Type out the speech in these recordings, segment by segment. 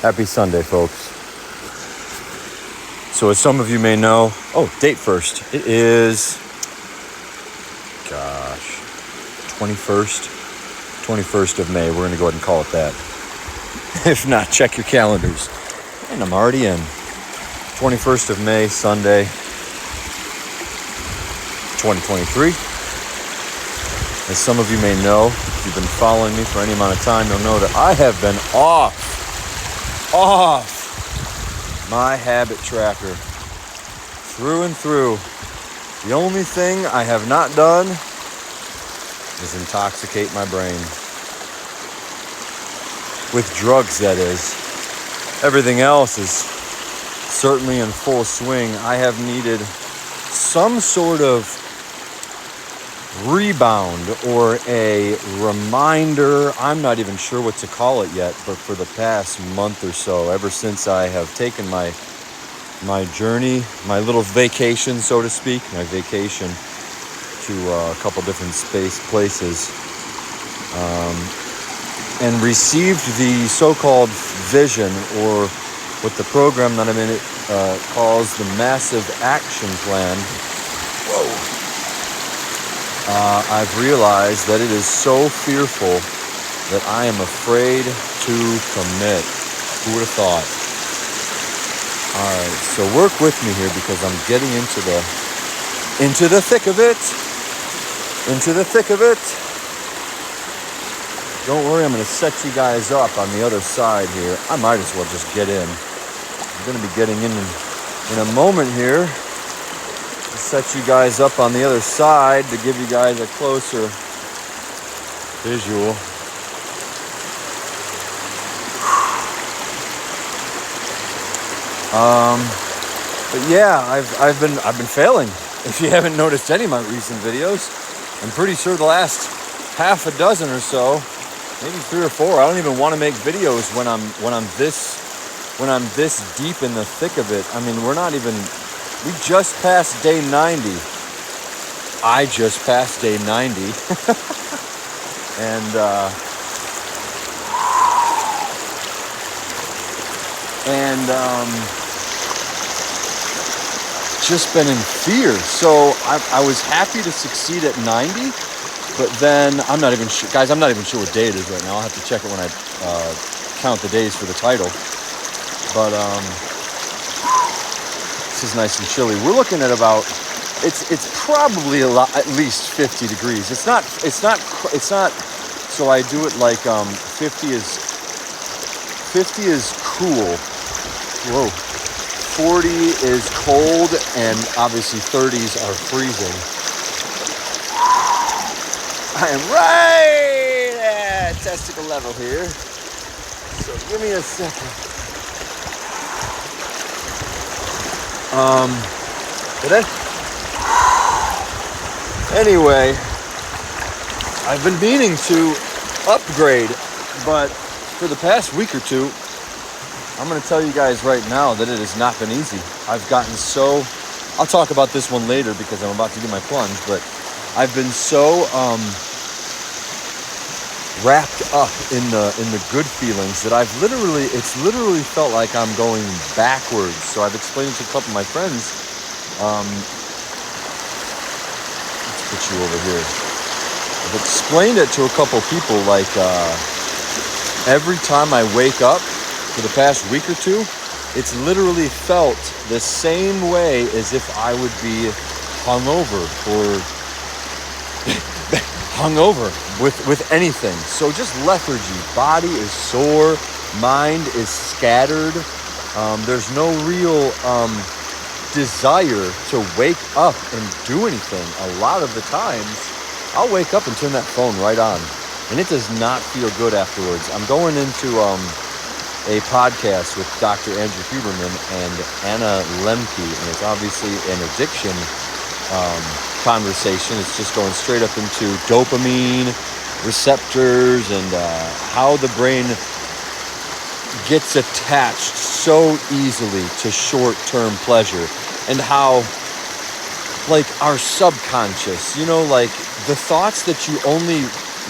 Happy Sunday, folks. So as some of you may know, date first. It is, 21st of May. We're going to go ahead and call it that. If not, check your calendars. And I'm already in. 21st of May, Sunday, 2023. As some of you may know, if you've been following me for any amount of time, you'll know that I have been off my habit tracker through and through. The only thing I have not done is intoxicate my brain. With drugs, that is. Everything else is certainly in full swing. I have needed some sort of rebound or a reminder. I'm not even sure what to call it yet, but for the past month or so, ever since I have taken my journey, my little vacation, so to speak, my vacation to a couple different places, and received the so-called vision, or what the program that I'm in calls the Massive Action Plan. Whoa. I've realized that it is so fearful that I am afraid to commit. Who would have thought? All right, so work with me here because I'm getting into the thick of it. Into the thick of it. Don't worry, I'm going to set you guys up on the other side here. I might as well just get in. I'm going to be getting in a moment here. Set you guys up on the other side to give you guys a closer visual. But yeah, I've been failing. If you haven't noticed any of my recent videos, I'm pretty sure the last half a dozen or so, maybe 3 or 4. I don't even want to make videos when I'm this deep in the thick of it. I mean, we just passed day 90. I just passed day 90. And just been in fear. So I was happy to succeed at 90, but then I'm not even sure, guys, I'm not even sure what day it is right now. I'll have to check it when I count the days for the title. But this is nice and chilly. We're looking at about, it's probably at least 50 degrees. It's not, so I do it like 50 is cool. Whoa. 40 is cold, and obviously 30s are freezing. I am right at testicle level here. So give me a second. Anyway, I've been meaning to upgrade, but for the past week or two, I'm going to tell you guys right now that it has not been easy. I've gotten so, I'll talk about this one later because I'm about to do my plunge, but I've been so wrapped up in the good feelings that it's literally felt like I'm going backwards. So I've explained it to a couple of my friends. Let's put you over here. I've explained it to a couple people, like every time I wake up for the past week or two, it's literally felt the same way as if I would be hungover with anything. So just lethargy. Body is sore. Mind is scattered. There's no real desire to wake up and do anything. A lot of the times, I'll wake up and turn that phone right on, and it does not feel good afterwards. I'm going into a podcast with Dr. Andrew Huberman and Anna Lemke, and it's obviously an addiction conversation. It's just going straight up into dopamine receptors and how the brain gets attached so easily to short-term pleasure, and how, like, our subconscious, like the thoughts that you only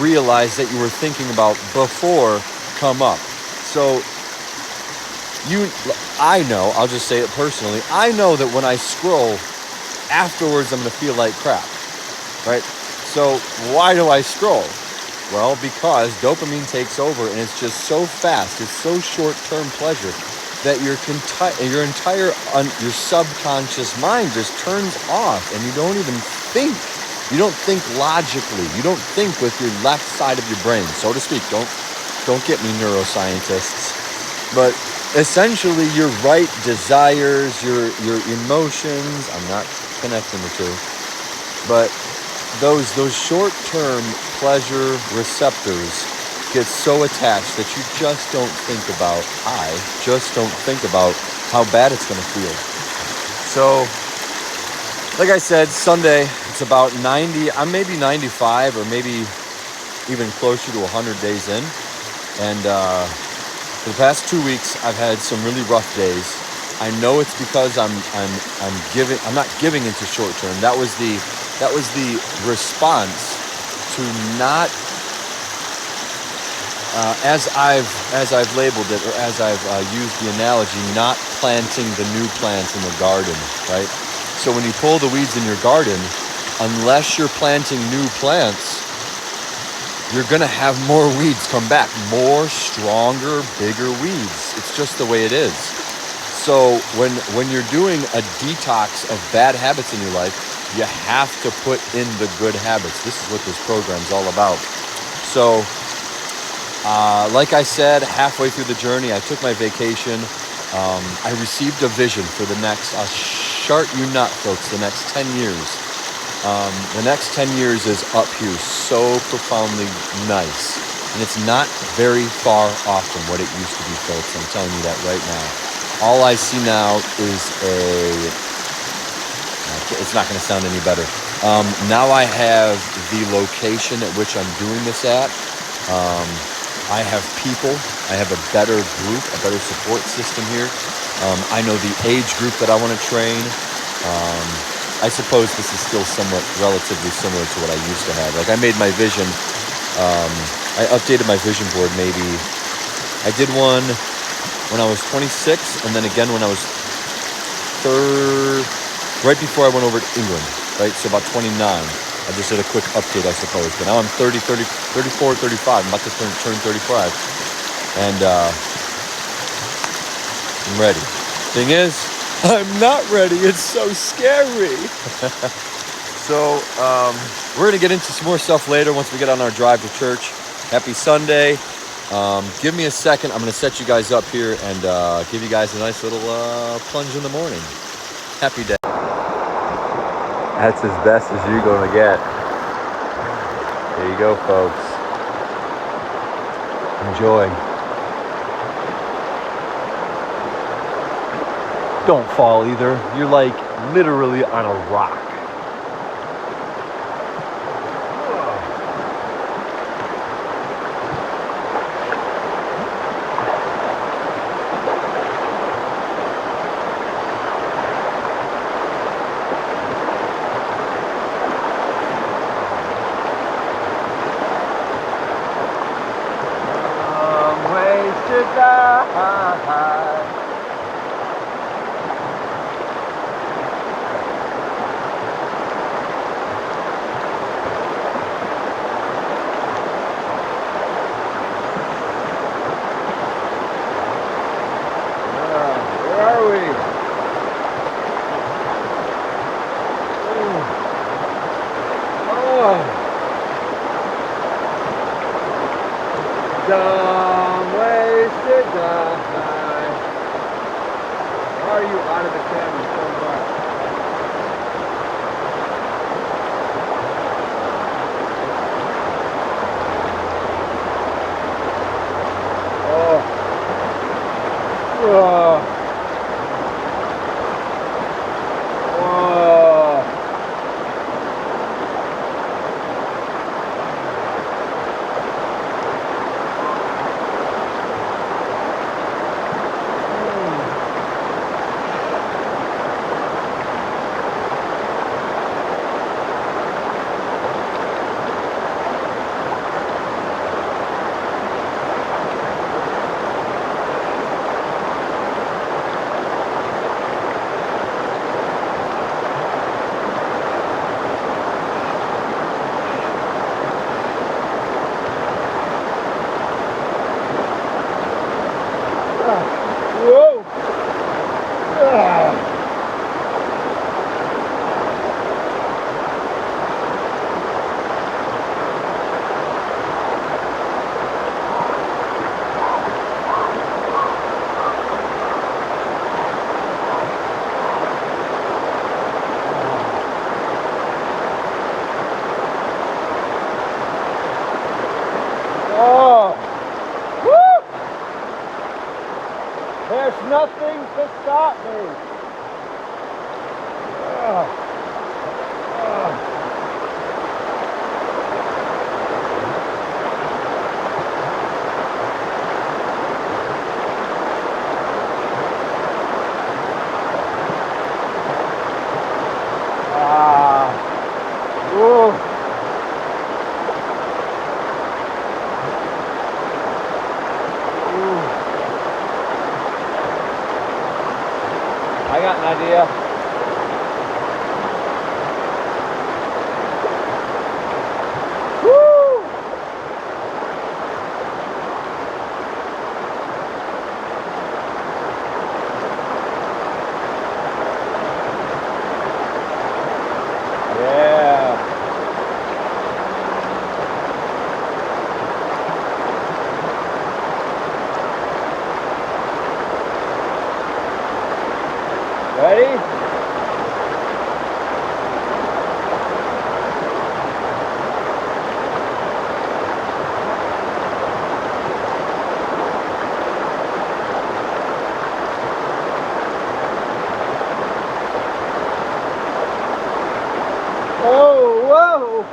realize that you were thinking about before come up. So I know, I'll just say it personally, I know that when I scroll, afterwards I'm going to feel like crap, right? So why do I scroll? Well, because dopamine takes over, and it's just so fast, it's so short-term pleasure that your subconscious mind just turns off, and you don't even think. You don't think logically. You don't think with your left side of your brain, so to speak. Don't get me, neuroscientists. But essentially, your right desires, your emotions. I'm not connecting the two, but those short-term pleasure receptors get so attached that you just don't think about. I just don't think about how bad it's going to feel. So, like I said, Sunday, it's about 90. I'm maybe 95 or maybe even closer to 100 days in. And for the past 2 weeks, I've had some really rough days. I know it's because I'm not giving into short term. That was the response to not, as I've labeled it, or as I've used the analogy, not planting the new plants in the garden, right? So when you pull the weeds in your garden, unless you're planting new plants, you're going to have more weeds come back, more, stronger, bigger weeds. It's just the way it is. So when you're doing a detox of bad habits in your life, you have to put in the good habits. This is what this program's all about. So, like I said, halfway through the journey, I took my vacation. I received a vision for the next, shart you not, folks, the next 10 years. The next 10 years is up here, so profoundly nice. And it's not very far off from what it used to be, folks. I'm telling you that right now. All I see now is it's not going to sound any better. Now I have the location at which I'm doing this at. I have people. I have a better group, a better support system here. I know the age group that I want to train. I suppose this is still somewhat relatively similar to what I used to have. Like I made my vision. I updated my vision board maybe. I did one when I was 26, and then again when I was right before I went over to England, right? So about 29. I just did a quick update, I suppose. But now I'm 34, 35. I'm about to turn 35. And I'm ready. Thing is, I'm not ready. It's so scary. So we're going to get into some more stuff later once we get on our drive to church. Happy Sunday. Give me a second. I'm going to set you guys up here and give you guys a nice little plunge in the morning. Happy day. That's as best as you're going to get. There you go, folks. Enjoy. Don't fall either. You're like literally on a rock. Dumb wasted time. Why are you out of the camera so much? Oh. Oh. There's nothing to stop me. I got an idea. Woo! Yeah. Ready? Oh, whoa!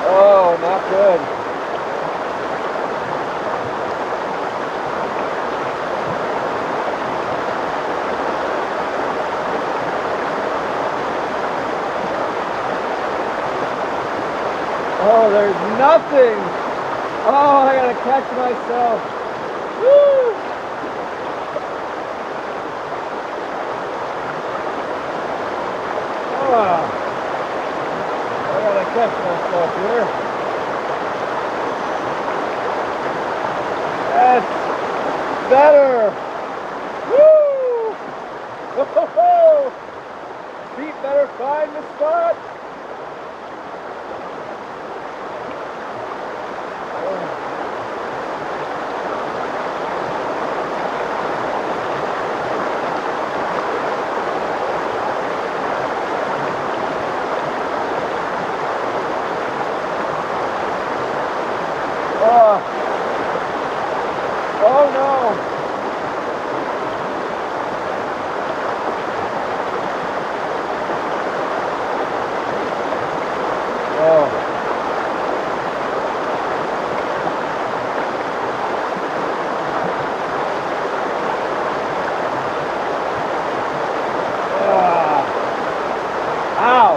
Oh, not good. Oh, there's nothing. Oh, I gotta catch myself. Woo! Oh, I gotta catch myself here. That's better. Woo! Oh, feet better find the spot. Oh no! Oh. Ow!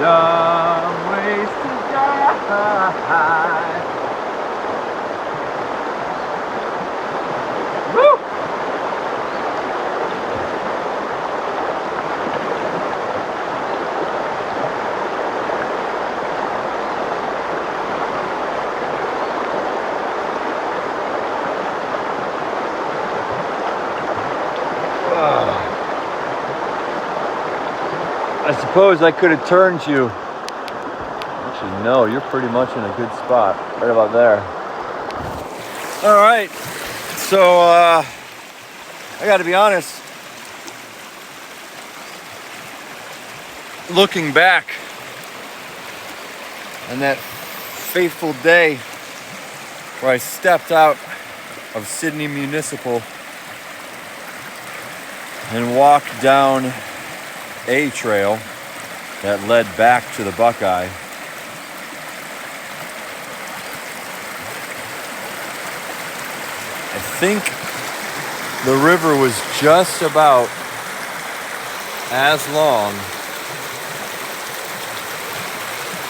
Dumb ways to die. Woo! I suppose I could have turned you. Actually, no, you're pretty much in a good spot. Right about there. All right. So, I gotta be honest. Looking back on that fateful day where I stepped out of Sydney Municipal and walked down a trail that led back to the Buckeye. I think the river was just about as long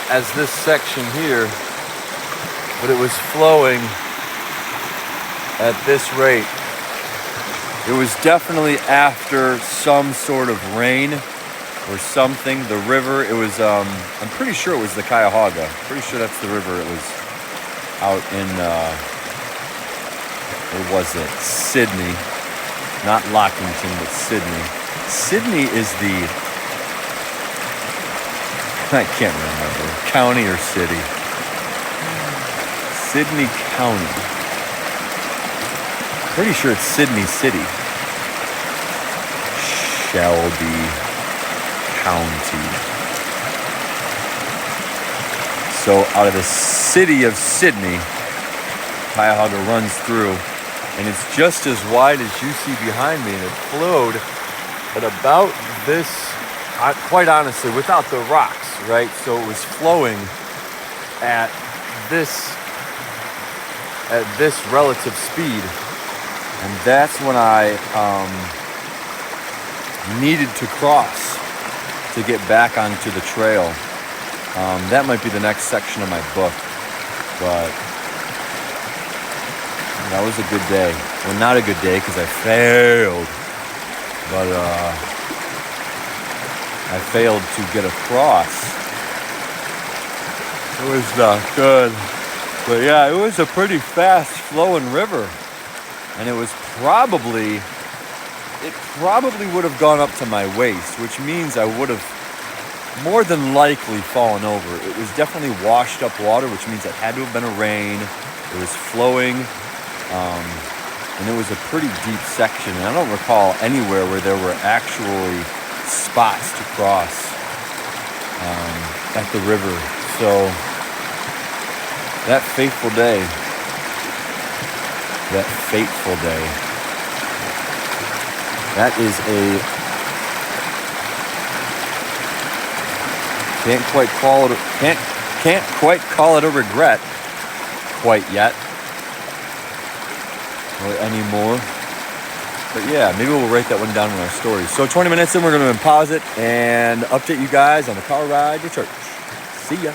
as this section here, but it was flowing at this rate. It was definitely after some sort of rain or something. The river, it was, I'm pretty sure it was the Cuyahoga. Pretty sure that's the river. It was out in, where was it? Sydney. Not Lockington, but Sydney. Sydney is the, I can't remember, county or city. Sydney County. Pretty sure it's Sydney City. Shelby County. So out of the city of Sydney, Cuyahoga runs through, and it's just as wide as you see behind me, and it flowed at about this, quite honestly, without the rocks, right? So it was flowing at this relative speed, and that's when I needed to cross to get back onto the trail. That might be the next section of my book, but that was a good day. Well, not a good day because I failed, but I failed to get across. It was not good, but yeah, it was a pretty fast flowing river, and it probably would have gone up to my waist, which means I would have more than likely fallen over. It was definitely washed up water, which means it had to have been a rain. It was flowing, and it was a pretty deep section. And I don't recall anywhere where there were actually spots to cross at the river. So that fateful day, that is can't quite call it a regret quite yet or anymore. But yeah, maybe we'll write that one down in our stories. So 20 minutes in, we're going to pause it and update you guys on the car ride to church. See ya.